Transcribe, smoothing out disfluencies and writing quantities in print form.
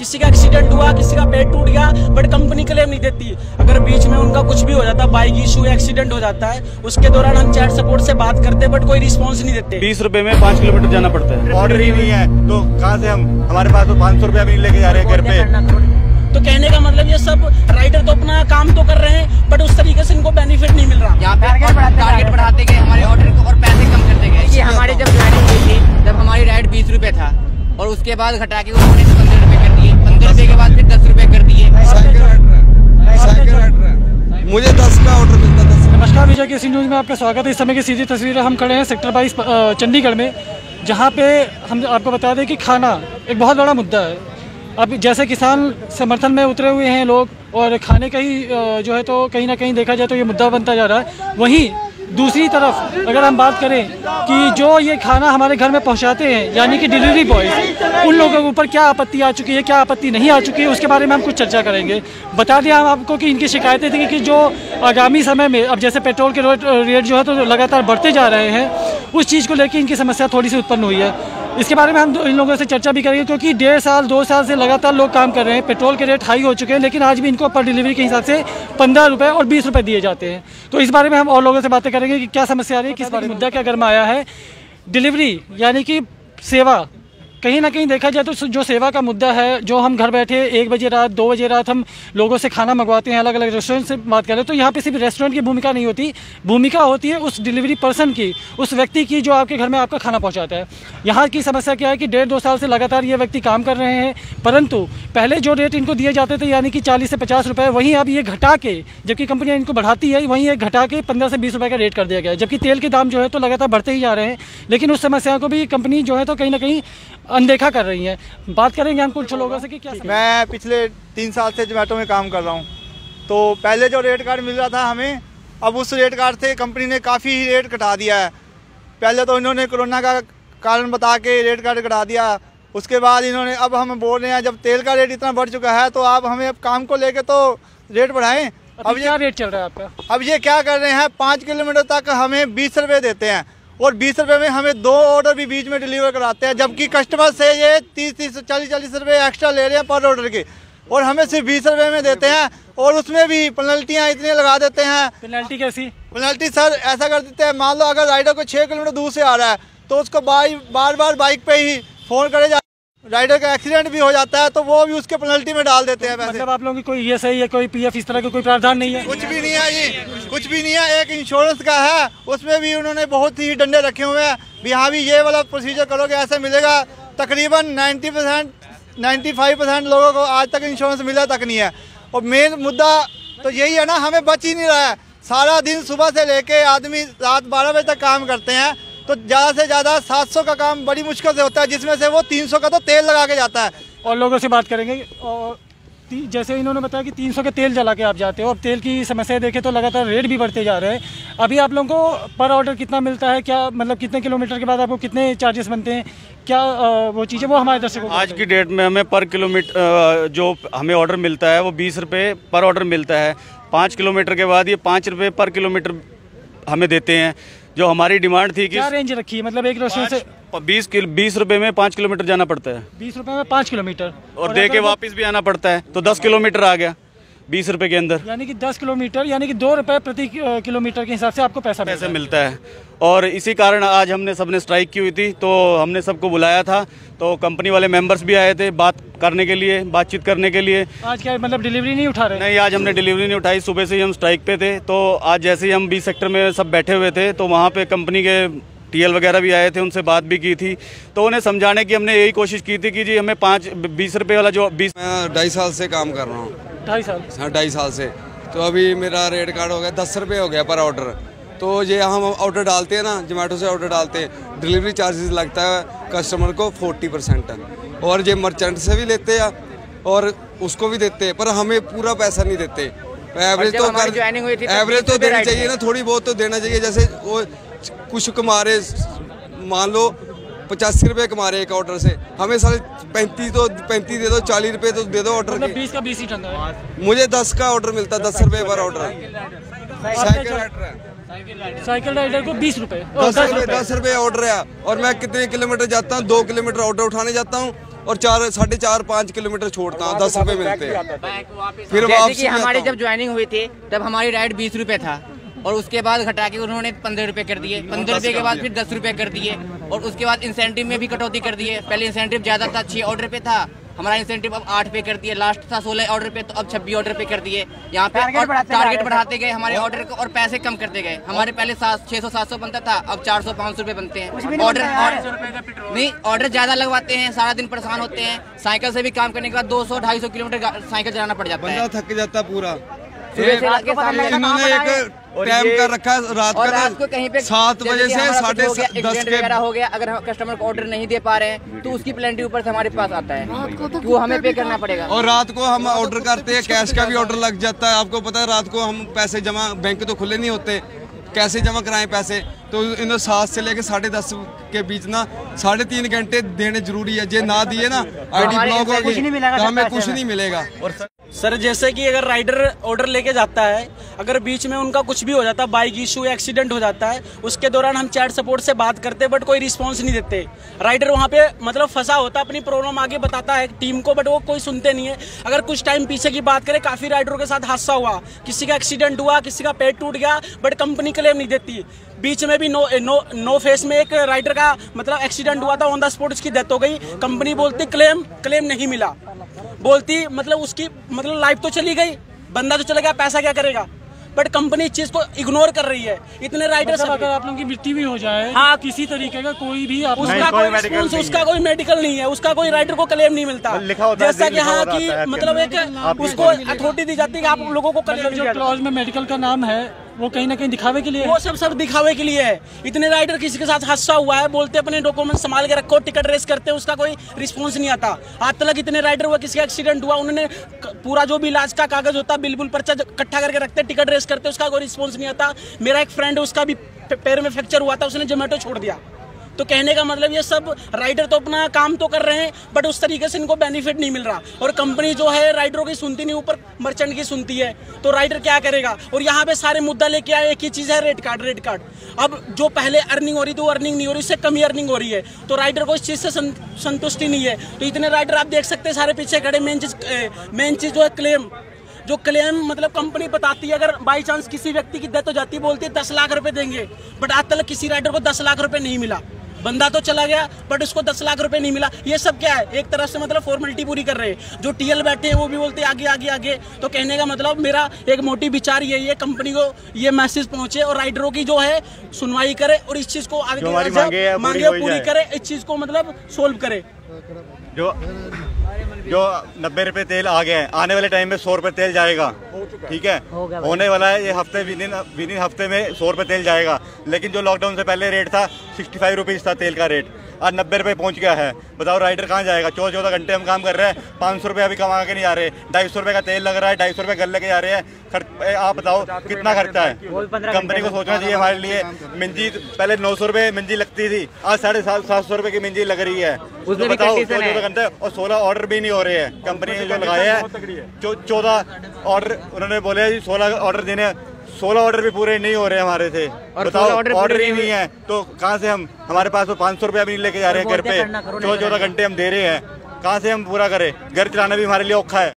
किसी का एक्सीडेंट हुआ, किसी का पेट टूट गया, बट कंपनी क्लेम नहीं देती। अगर बीच में उनका कुछ भी हो जाता, बाइक इशू, एक्सीडेंट हो जाता है, उसके दौरान हम चैट सपोर्ट से बात करते हैं, बट कोई रिस्पॉन्स नहीं देते। 20 रुपए में 5 किलोमीटर जाना पड़ता है। ऑर्डर ही नहीं है तो कहाँ से हमारे पास तो 500 रुपया भी लेके जा रहे हैं घर पे। तो कहने का मतलब ये सब राइडर तो अपना काम तो कर रहे हैं, बट उस तरीके से इनको बेनिफिट नहीं मिल रहा। यहाँ पे टारगेट बढ़ाते गए, हमारे ऑर्डर को और पैसे कम करते गए। ये हमारी जब ज्वाइनिंग हुई थी तब हमारी राइड 20 रुपए था और उसके बाद घटा के उन्होंने 15 रुपए कर दिए, 15 रुपए के बाद फिर 10 रुपए कर दिए। मुझे 10 का ऑर्डर मिलता था। नमस्कार, विजय केसी न्यूज़ में आपका स्वागत है। इस समय की सीधी तस्वीरें हम खड़े हैं सेक्टर 22 चंडीगढ़ में, जहाँ पे हम आपको बता दें कि खाना एक बहुत बड़ा मुद्दा है। अब जैसे किसान समर्थन में उतरे हुए हैं लोग, और खाने का ही जो है तो कहीं ना कहीं देखा जाए तो ये मुद्दा बनता जा रहा है। वहीं दूसरी तरफ अगर हम बात करें कि जो ये खाना हमारे घर में पहुंचाते हैं, यानी कि डिलीवरी बॉयज़, उन लोगों के ऊपर क्या आपत्ति आ चुकी है, क्या आपत्ति नहीं आ चुकी है, उसके बारे में हम कुछ चर्चा करेंगे। बता दें हम आपको कि इनकी शिकायतें थी कि जो आगामी समय में अब जैसे पेट्रोल के रेट जो है तो लगातार बढ़ते जा रहे हैं, उस चीज़ को लेकर इनकी समस्या थोड़ी सी उत्पन्न हुई है। इसके बारे में हम इन लोगों से चर्चा भी करेंगे, क्योंकि 1.5 साल 2 साल से लगातार लोग काम कर रहे हैं। पेट्रोल के रेट हाई हो चुके हैं, लेकिन आज भी इनको पर डिलीवरी के हिसाब से 15 रुपये और 20 रुपये दिए जाते हैं। तो इस बारे में हम और लोगों से बातें करेंगे कि क्या समस्या आ रही है, किस बारे में मुद्दा क्या गरमाया है। डिलीवरी यानी कि सेवा, कहीं ना कहीं देखा जाए तो जो सेवा का मुद्दा है, जो हम घर बैठे 1 बजे रात 2 बजे रात हम लोगों से खाना मंगवाते हैं, अलग अलग रेस्टोरेंट से बात करें, तो यहाँ पे सिर्फ रेस्टोरेंट की भूमिका नहीं होती, भूमिका होती है उस डिलीवरी पर्सन की, उस व्यक्ति की जो आपके घर में आपका खाना पहुँचाता है। यहाँ की समस्या क्या है कि 1.5-2 साल से लगातार ये व्यक्ति काम कर रहे हैं, परंतु पहले जो रेट इनको दिए जाते थे यानी कि 40 से 50 रुपये, वहीं अब ये घटा के, जबकि कंपनियाँ इनको बढ़ाती है, वहीं ये घटा के 15 से 20 रुपये का रेट कर दिया गया है। जबकि तेल के दाम जो है तो लगातार बढ़ते ही जा रहे हैं, लेकिन उस समस्या को भी कंपनी जो है तो कहीं ना कहीं अनदेखा कर रही है। बात करेंगे हम कुछ लोगों से कि क्या। मैं पिछले 3 साल से जोमेटो में काम कर रहा हूँ। तो पहले जो रेट कार्ड मिल रहा था हमें, अब उस रेट कार्ड से कंपनी ने काफ़ी रेट घटा दिया है। पहले तो इन्होंने कोरोना का कारण बता के रेट कार्ड घटा दिया, उसके बाद इन्होंने अब हमें बोल रहे हैं जब तेल का रेट इतना बढ़ चुका है तो आप हमें अब काम को लेके तो रेट बढ़ाएं। अब क्या रेट चल रहा है आपका? अब ये क्या कर रहे हैं, 5 किलोमीटर तक हमें 20 रुपये देते हैं और 20 रुपये में हमें 2 ऑर्डर भी बीच में डिलीवर कराते हैं, जबकि कस्टमर से ये 30-40 रुपये एक्स्ट्रा ले रहे हैं पर ऑर्डर के, और हमें सिर्फ 20 रुपये में देते हैं। और उसमें भी पेनल्टियाँ इतनी लगा देते हैं। पेनल्टी कैसी? पेनल्टी सर ऐसा कर देते हैं, मान लो अगर राइडर को 6 किलोमीटर दूर से आ रहा है तो उसको बार बार बाइक पे ही फ़ोन करे जा, राइडर का एक्सीडेंट भी हो जाता है तो वो भी उसके पेनल्टी में डाल देते हैं पैसे। मतलब आप लोगों की कोई ESI या कोई PF इस तरह का कोई प्रावधान नहीं है? कुछ भी नहीं है जी, कुछ भी नहीं है। एक इंश्योरेंस का है, उसमें भी उन्होंने बहुत ही डंडे रखे हुए हैं भी हाँ भी ये वाला प्रोसीजर करोगे ऐसे मिलेगा। तकरीबन 95% लोगों को आज तक इंश्योरेंस मिला तक नहीं है। और मेन मुद्दा तो यही है ना, हमें बच ही नहीं रहा है। सारा दिन सुबह से लेके आदमी रात 12 बजे तक काम करते हैं, तो ज़्यादा से ज़्यादा 700 का काम बड़ी मुश्किल से होता है, जिसमें से वो 300 का तो तेल लगा के जाता है। और लोगों से बात करेंगे, और जैसे इन्होंने बताया कि 300 के तेल जला के आप जाते हो। अब तेल की समस्या देखें तो लगातार रेट भी बढ़ते जा रहे हैं। अभी आप लोगों को पर ऑर्डर कितना मिलता है, क्या मतलब कितने किलोमीटर के बाद आपको कितने चार्जेस बनते हैं, क्या वो चीज़ें वो हमारे दर्शकों को? आज की डेट में हमें पर किलोमीटर जो हमें ऑर्डर मिलता है वो 20 रुपये पर ऑर्डर मिलता है। 5 किलोमीटर के बाद ये 5 रुपये पर किलोमीटर हमें देते हैं। जो हमारी डिमांड थी कि क्या रेंज रखी है, मतलब एक रेस्टोरेंट से 20 रुपये में 5 किलोमीटर जाना पड़ता है। 20 रुपये में 5 किलोमीटर और दे के वापस भी आना पड़ता है, तो 10 किलोमीटर आ गया 20 रुपये के अंदर, यानी कि 10 किलोमीटर यानी कि 2 रुपये प्रति किलोमीटर के हिसाब से आपको पैसा मिलता है। और इसी कारण आज हमने सबने स्ट्राइक की हुई थी, तो हमने सबको बुलाया था, तो कंपनी वाले मेंबर्स भी आए थे बात करने के लिए, बातचीत करने के लिए। आज क्या मतलब डिलीवरी नहीं उठा रहे? नहीं, आज हमने डिलीवरी नहीं उठाई। सुबह से ही हम स्ट्राइक पे थे, तो आज जैसे ही हम 20 सेक्टर में सब बैठे हुए थे तो वहाँ पे कंपनी के TL वगैरह भी आए थे, उनसे बात भी की थी, तो उन्हें समझाने की हमने यही कोशिश की थी कि जी हमें 20 रुपये वाला जो 20। मैं 2.5 साल से काम कर रहा हूँ। 2.5 साल? हाँ, 2.5 साल से। तो अभी मेरा रेट कार्ड हो गया 10 रुपये हो गया पर ऑर्डर। तो ये हम ऑर्डर डालते हैं ना, जोमेटो से ऑर्डर डालते हैं, डिलीवरी चार्जेस लगता है कस्टमर को 40%, और ये मर्चेंट से भी लेते हैं और उसको भी देते हैं, पर हमें पूरा पैसा नहीं देते। एवरेज तो देना चाहिए ना, थोड़ी बहुत तो देना चाहिए। जैसे वो कुछ कमा रहे, मान लो 85 रुपये कमा रहे एक ऑर्डर से, हमें सारे 35 दे दो, 40 रुपये तो दे दो ऑर्डर के। 20 का 20 ही ठंडा है। मुझे 10 का ऑर्डर मिलता है, 10 रुपये पर ऑर्डर। साइकिल राइडर को 10 रुपये ऑर्डर है, और मैं कितने किलोमीटर जाता हूँ, 2 किलोमीटर ऑर्डर उठाने जाता हूँ, और 4.5-5 किलोमीटर छोड़ता हूँ, 10 रुपये मिलते हैं। फिर जैसे कि हमारी जब ज्वाइनिंग हुई थी तब हमारी राइड 20 रुपये था और उसके बाद घटा के उन्होंने 15 रुपये कर दिए, 15 रुपये के बाद फिर 10 रुपये कर दिए और उसके बाद इंसेंटिव में भी कटौती कर दिए। पहले इंसेंटिव ज़्यादा था, 6 ऑर्डर पे था, हमारा इंसेंटिव अब 8 पे कर दिए, लास्ट था 16 ऑर्डर पे तो अब 26 ऑर्डर पे कर दिए। यहाँ पे टारगेट बढ़ाते गए हमारे ऑर्डर को और पैसे कम करते गए। हमारे पहले 600-700 बनता था, अब 400-500 रुपये बनते हैं। ऑर्डर नहीं, ऑर्डर ज़्यादा लगवाते हैं, सारा दिन परेशान होते हैं। साइकिल से भी काम करने के बाद 200-250 किलोमीटर साइकिल चलाना पड़ जाता है, थक जाता पूरा। इन्होंने एक टाइम कर रखा है रात को कहीं पे 7 बजे से 10:30 वगैरह हो गया। अगर कस्टमर को ऑर्डर नहीं दे पा रहे हैं तो उसकी पेनल्टी ऊपर से हमारे पास आता है, वो हमें पे करना पड़ेगा। और रात को हम ऑर्डर करते हैं, कैश का भी ऑर्डर लग जाता है। आपको पता है रात को हम पैसे जमा, बैंक तो खुले नहीं होते, कैसे जमा कराएं पैसे? तो इन्होंने 7 से लेकर 10:30 के बीच ना 3.5 घंटे देने जरूरी है। जे ना दिए ना आईडी ब्लॉक होगी तो हमें कुछ नहीं मिलेगा। और सर जैसे कि अगर राइडर ऑर्डर लेके जाता है, अगर बीच में उनका कुछ भी हो जाता है, बाइक इशू या एक्सीडेंट हो जाता है, उसके दौरान हम चैट सपोर्ट से बात करते हैं बट कोई रिस्पांस नहीं देते। राइडर वहाँ पे मतलब फंसा होता है, अपनी प्रॉब्लम आगे बताता है टीम को बट वो कोई सुनते नहीं है। अगर कुछ टाइम पीछे की बात करें, काफ़ी राइडरों के साथ हादसा हुआ, किसी का एक्सीडेंट हुआ, किसी का पेट टूट गया बट कंपनी क्लेम नहीं देती। बीच में भी नो फेस में एक राइडर का मतलब एक्सीडेंट हुआ था, ऑन द स्पॉट उसकी डेथ हो गई। कंपनी बोलती क्लेम नहीं मिला, बोलती मतलब उसकी मतलब लाइफ तो चली गई, बंदा तो चला गया, पैसा क्या करेगा? बट कंपनी इस चीज को इग्नोर कर रही है। इतने राइडर्स अगर आप लोगों की मृत्यु भी हो जाए, हाँ, किसी तरीके का कोई भी उसका कोई मेडिकल नहीं है, उसका कोई राइडर को क्लेम नहीं मिलता। जैसा कि हाँ कि मतलब एक उसको अथॉरिटी दी जाती है कि आप लोगों को क्लेम। जो क्लॉज में मेडिकल का नाम है वो कहीं ना कहीं दिखावे के लिए, वो सब दिखावे के लिए है। इतने राइडर किसी के साथ हादसा हुआ है, बोलते अपने डॉक्यूमेंट संभाल के रखो, टिकट रेस करते हैं, उसका कोई रिस्पॉन्स नहीं आता। आज तक इतने राइडर हुआ, किसी का एक्सीडेंट हुआ, उन्होंने पूरा जो भी इलाज का कागज होता है बिल्कुल पर्चा इकट्ठा करके रखते, टिकट रेस करते, उसका कोई रिस्पॉन्स नहीं आता। मेरा एक फ्रेंड है, उसका भी पैर में फ्रैक्चर हुआ था, उसने जोमेटो छोड़ दिया। तो कहने का मतलब ये सब राइडर तो अपना काम तो कर रहे हैं बट उस तरीके से इनको बेनिफिट नहीं मिल रहा। और कंपनी जो है राइडरों की सुनती नहीं, ऊपर मर्चेंट की सुनती है, तो राइडर क्या करेगा? और यहाँ पे सारे मुद्दा लेके आए, एक ही चीज़ है, रेट कार्ड। अब जो पहले अर्निंग हो रही थी वो अर्निंग नहीं हो रही, इससे कम ही अर्निंग हो रही है, तो राइडर को इस चीज़ से संतुष्टि नहीं है। तो इतने राइडर आप देख सकते हैं सारे पीछे खड़े। मेन चीज़ जो है क्लेम मतलब कंपनी बताती है, अगर बाई चांस किसी व्यक्ति की डेथ हो जाती है, बोलती है 10 लाख रुपए देंगे, बट आज तक किसी राइडर को 10 लाख रुपए नहीं मिला। बंदा तो चला गया बट उसको 10 लाख रुपए नहीं मिला। ये सब क्या है? एक तरफ से मतलब फॉर्मेलिटी पूरी कर रहे हैं। जो टीएल बैठे हैं वो भी बोलते हैं आगे। तो कहने का मतलब मेरा एक मोटिव विचार यही है, कंपनी को ये मैसेज पहुंचे और राइडरों की जो है सुनवाई करे और इस चीज को आगे मांगे पूरी करे, इस चीज को मतलब सोल्व करे। जो 90 रुपये तेल आ गया है, आने वाले टाइम में 100 रुपये तेल जाएगा, ठीक है, होने वाला है ये हफ्ते विदिन हफ्ते में 100 रुपये तेल जाएगा। लेकिन जो लॉकडाउन से पहले रेट था 65 रुपीज़ था तेल का रेट, आज 90 रुपये पहुंच गया है। बताओ राइडर कहाँ जाएगा? 14 घंटे हम काम कर रहे हैं, 500 रुपये अभी कमा के नहीं आ रहे, 250 रुपये का तेल लग रहा है, 250 रुपये घर लेके जा रहे हैं। आप बताओ कितना खर्चा है? कंपनी को सोचना चाहिए हमारे लिए। मिंजी पहले 900 रुपये मिंजी लगती थी, आज 750 रुपये की मिंजी लग रही है। तो बताओ 14 घंटे और 16 ऑर्डर भी नहीं हो रहे हैं। कंपनी ने जो लगाए हैं 14 ऑर्डर, उन्होंने बोले 16 ऑर्डर देने, 16 ऑर्डर भी पूरे नहीं हो रहे हमारे से। बताओ ऑर्डर ही नहीं है तो कहाँ से हम, हमारे पास तो 500 रुपया भी नहीं लेके जा रहे हैं घर पे, 14 घंटे हम दे रहे हैं, कहाँ से हम पूरा करें? घर चलाना भी हमारे लिए औखा है।